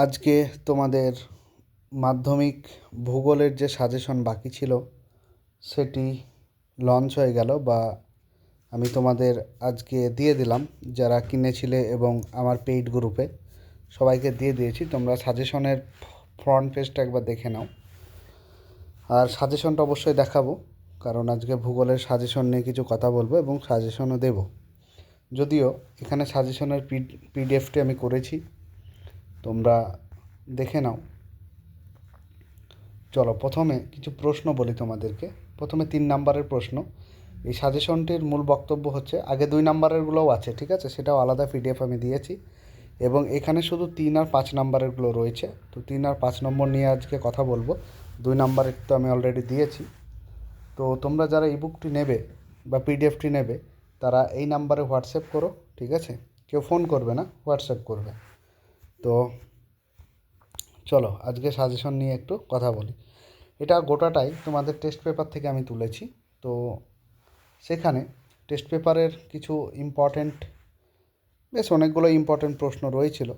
আজকে তোমাদের মাধ্যমিক ভূগোলের যে সাজেশন বাকি ছিল সেটি লঞ্চ হয়ে গেল, বা আমি তোমাদের আজকে দিয়ে দিলাম। যারা কিনেছিলে এবং আমার পেইড গ্রুপে সবাইকে দিয়ে দিয়েছি। তোমরা সাজেশনের ফ্রন্ট পেজটা একবার দেখে নাও। আর সাজেশনটা অবশ্যই দেখাবো, কারণ আজকে ভূগোলের সাজেশন নিয়ে কিছু কথা বলবো এবং সাজেশনও দেব। যদিও এখানে সাজেশনের পিডিএফটি আমি করেছি, তোমরা দেখে নাও। চলো প্রথমে কিছু প্রশ্ন বলি তোমাদেরকে। প্রথমে 3 নাম্বারের প্রশ্ন। এই সাজেশনটির মূল বক্তব্য হচ্ছে, আগে 2 নাম্বারেরগুলোও আছে, ঠিক আছে, সেটাও আলাদা পিডিএফ আমি দিয়েছি, এবং এখানে শুধু 3 আর 5 নাম্বারেরগুলো রয়েছে। তো 3 আর 5 নম্বর নিয়ে আজকে কথা বলবো। 2 নাম্বারের তো আমি অলরেডি দিয়েছি। তো তোমরা যারা ইবুকটি নেবে বা পিডিএফটি নেবে তারা এই নাম্বারে হোয়াটসঅ্যাপ করো, ঠিক আছে? কেউ ফোন করবে না, হোয়াটসঅ্যাপ করবে। তো চলো আজকে সাজেশন নিয়ে একটু কথা বলি। এটা গোটাটাই তোমাদের টেস্ট পেপার থেকে আমি তুলেছি। তো সেখানে টেস্ট পেপারের কিছু ইম্পর্ট্যান্ট, বেশ অনেকগুলো ইম্পর্ট্যান্ট প্রশ্ন রয়েছিল।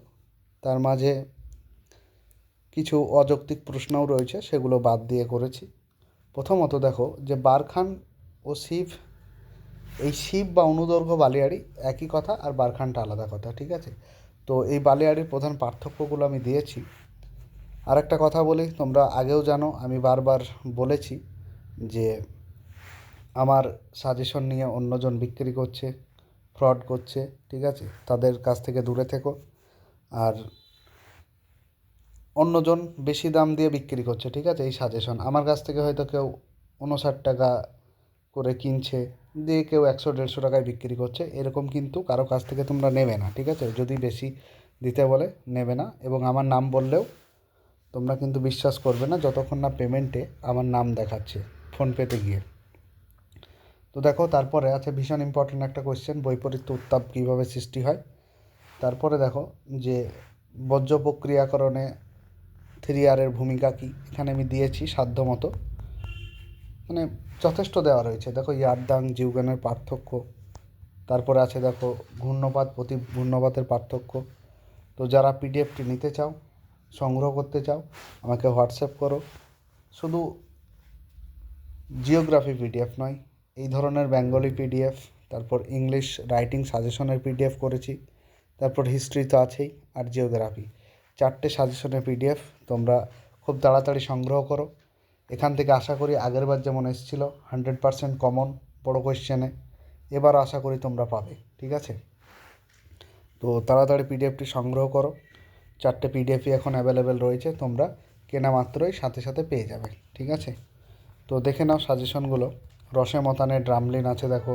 তার মাঝে কিছু অযৌক্তিক প্রশ্নও রয়েছে, সেগুলো বাদ দিয়ে করেছি। প্রথমত দেখো যে বারখান ও শিব, এই শিব বা অনুদৈর্ঘ্য বালিয়াড়ি একই কথা, আর বারখানটা আলাদা কথা, ঠিক আছে? তো এই বালিয়াড়ির প্রধান পার্থক্যগুলো আমি দিয়েছি। আর একটা কথা বলি, তোমরা আগেও জানো, আমি বারবার বলেছি যে আমার সাজেশন নিয়ে অন্যজন বিক্রি করছে, ফ্রড করছে, ঠিক আছে? তাদের কাছ থেকে দূরে থেকো। আর অন্যজন বেশি দাম দিয়ে বিক্রি করছে, ঠিক আছে? এই সাজেশন আমার কাছ থেকে হয়তো কেউ 59 টাকা করে কিনছে, দিয়ে কেউ 100-150 টাকায় বিক্রি করছে। এরকম কিন্তু কারো কাছ থেকে তোমরা নেবে না, ঠিক আছে? যদি বেশি দিতে বলে নেবে না, এবং আমার নাম বললেও তোমরা কিন্তু বিশ্বাস করবে না যতক্ষণ না পেমেন্টে আমার নাম দেখাচ্ছে ফোনপেতে গিয়ে। তো দেখো, তারপরে আছে ভীষণ ইম্পর্ট্যান্ট একটা কোয়েশ্চেন, বৈপরীত্য উত্তাপ কীভাবে সৃষ্টি হয়। তারপরে দেখো যে বর্জ্য প্রক্রিয়াকরণে 3R এর ভূমিকা কী, এখানে আমি দিয়েছি সাধ্যমতো, মানে যথেষ্ট দেওয়া রয়েছে। দেখো ইয়ারদাং জিউগেনের পার্থক্য, তারপরে আছে দেখো ঘূর্ণপাত প্রতি ঘূর্ণপাতের পার্থক্য। তো যারা পিডিএফটি নিতে চাও, সংগ্রহ করতে চাও, আমাকে হোয়াটসঅ্যাপ করো। শুধু জিওগ্রাফি পিডিএফ নয়, এই ধরনের বেঙ্গলি পিডিএফ, তারপর ইংলিশ রাইটিং সাজেশনের পিডিএফ করেছি, তারপর হিস্ট্রি তো আছেই, আর জিওগ্রাফি, 4টে সাজেশনের পিডিএফ তোমরা খুব তাড়াতাড়ি সংগ্রহ করো। এখান থেকে আশা করি আগেরবার যেমন এসেছিলো 100% কমন বড় কোয়েশ্চেনে, এবারও আশা করি তোমরা পাবে, ঠিক আছে? তো তাড়াতাড়ি পিডিএফটি সংগ্রহ করো। 4টে পিডিএফই এখন অ্যাভেলেবেল রয়েছে, তোমরা কেনা মাত্রই সাথে সাথে পেয়ে যাবে, ঠিক আছে? তো দেখে নাও সাজেশনগুলো। রসে মতানে ড্রামলিন আছে দেখো,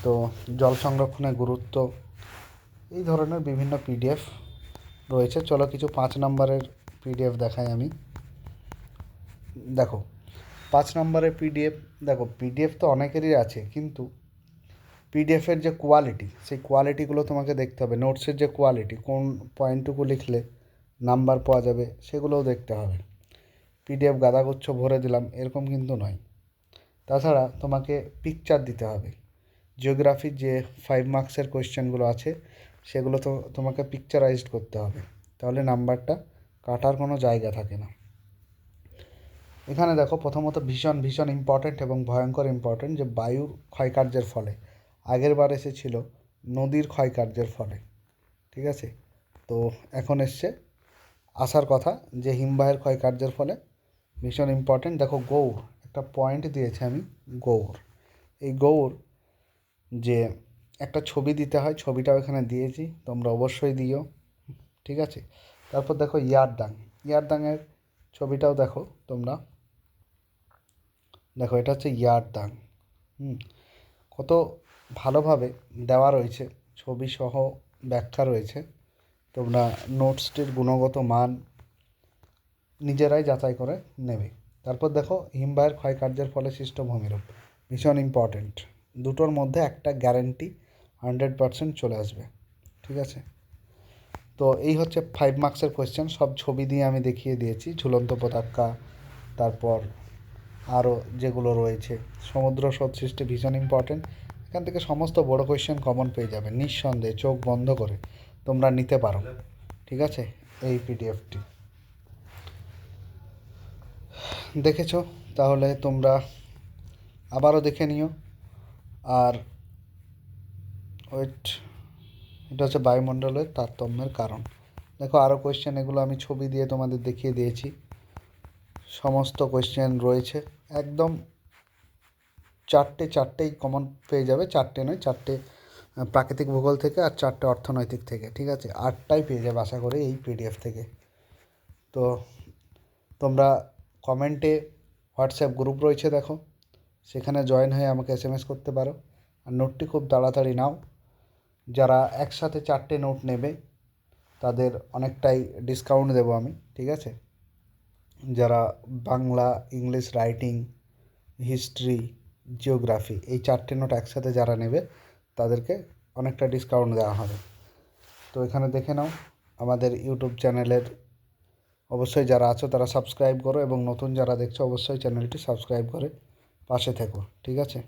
তো জল সংরক্ষণের গুরুত্ব, এই ধরনের বিভিন্ন পিডিএফ রয়েছে। চলো কিছু 5 নম্বরের পিডিএফ দেখাই আমি। দেখো 5 নম্বরের পিডিএফ, দেখো পিডিএফ তো অনেকেরই আছে, কিন্তু পিডিএফের যে কোয়ালিটি, সেই কোয়ালিটিগুলো তোমাকে দেখতে হবে। নোটসের যে কোয়ালিটি, কোন পয়েন্টটুকু লিখলে নাম্বার পাওয়া যাবে, সেগুলোও দেখতে হবে। পিডিএফ গাদাগুচ্ছ ভরে দিলাম এরকম কিন্তু নয়। তাছাড়া তোমাকে পিকচার দিতে হবে। জিওগ্রাফির যে 5 মার্কসের কোয়েশ্চেনগুলো আছে সেগুলো তো তোমাকে পিকচারাইজড করতে হবে, তাহলে নাম্বারটা কাটার কোনো জায়গা থাকে না। এখানে দেখো প্রথমত ভীষণ ভীষণ ইম্পর্ট্যান্ট এবং ভয়ঙ্কর ইম্পর্ট্যান্ট, যে বায়ুর ক্ষয়কার্যের ফলে, আগের বার এসেছিল নদীর ক্ষয়কার্যের ফলে, ঠিক আছে? তো এখন এসছে আসার কথা যে হিমবাহের ক্ষয়কার্যের ফলে। ভীষণ ইম্পর্ট্যান্ট। দেখো গৌড়, একটা পয়েন্ট দিয়েছে আমি, গৌড়, এই গৌড় যে একটা ছবি দিতে হয়, ছবিটাও এখানে দিয়েছি, তোমরা অবশ্যই দিও, ঠিক আছে? তারপর দেখো ইয়ারদাং, ইয়ারদাংয়ের ছবিটাও দেখো তোমরা, দেখো এটা হচ্ছে ইয়ারদাং। কত ভালোভাবে দেওয়া রয়েছে, ছবি সহ ব্যাখ্যা রয়েছে। তোমরা নোটসটির গুণগত মান নিজেরাই যাচাই করে নেবে। তারপর দেখো হিমবাহের ক্ষয়কার্যের ফলে সৃষ্ট ভূমিরূপ, ভীষণ ইম্পর্ট্যান্ট। দুটোর মধ্যে একটা গ্যারেন্টি 100% চলে আসবে, ঠিক আছে? তো এই হচ্ছে 5 মার্কসের কোয়েশ্চেন, সব ছবি দিয়ে আমি দেখিয়ে দিয়েছি। ঝুলন্ত পতাকা, তারপর আরও যেগুলো রয়েছে, সমুদ্র স্রোত সৃষ্টি ভীষণ ইম্পর্ট্যান্ট। এখান থেকে সমস্ত বড় কোয়েশ্চেন কমন পেয়ে যাবে নিঃসন্দেহে, চোখ বন্ধ করে তোমরা নিতে পারো, ঠিক আছে? এই পিডিএফটি দেখেছো, তাহলে তোমরা আবারও দেখে নিও। আর ওয়েট, এটা হচ্ছে বায়ুমণ্ডলের তারতম্যের কারণ। দেখো আরও কোয়েশ্চেন, এগুলো আমি ছবি দিয়ে তোমাদের দেখিয়ে দিয়েছি। সমস্ত কোয়েশ্চেন রয়েছে একদম চারটেই কমন পেয়ে যাবে, চারটে নয়, চারটে প্রাকৃতিক ভূগোল থেকে আর চারটে অর্থনৈতিক থেকে, ঠিক আছে, 8টাই পেয়ে যাবে আশা করি এই পিডিএফ থেকে। তো তোমরা কমেন্টে হোয়াটসঅ্যাপ গ্রুপ রয়েছে দেখো, সেখানে জয়েন হয়ে আমাকে এসএমএস করতে পারো। আর নোটটি খুব তাড়াতাড়ি নাও। যারা একসাথে চারটে নোট নেবে তাদের অনেকটাই ডিসকাউন্ট দেবো আমি, ঠিক আছে। যারা Bangla, English writing, history, geography এই চারটে নোট একসাথে যারা নেবে তাদেরকে অনেকটা ডিসকাউন্ট দেওয়া হবে। তো এখানে দেখে নাও আমাদের ইউটিউব চ্যানেলের, অবশ্যই যারা আছো তারা সাবস্ক্রাইব করো, এবং নতুন যারা দেখছো অবশ্যই চ্যানেলটি সাবস্ক্রাইব করে পাশে থেকো, ঠিক আছে।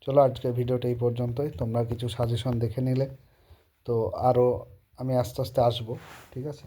চলো আজকের ভিডিওটা এই পর্যন্তই। তোমরা কিছু সাজেশন দেখে নিলে, তো আরও আমি আস্তে আস্তে আসবো, ঠিক আছে।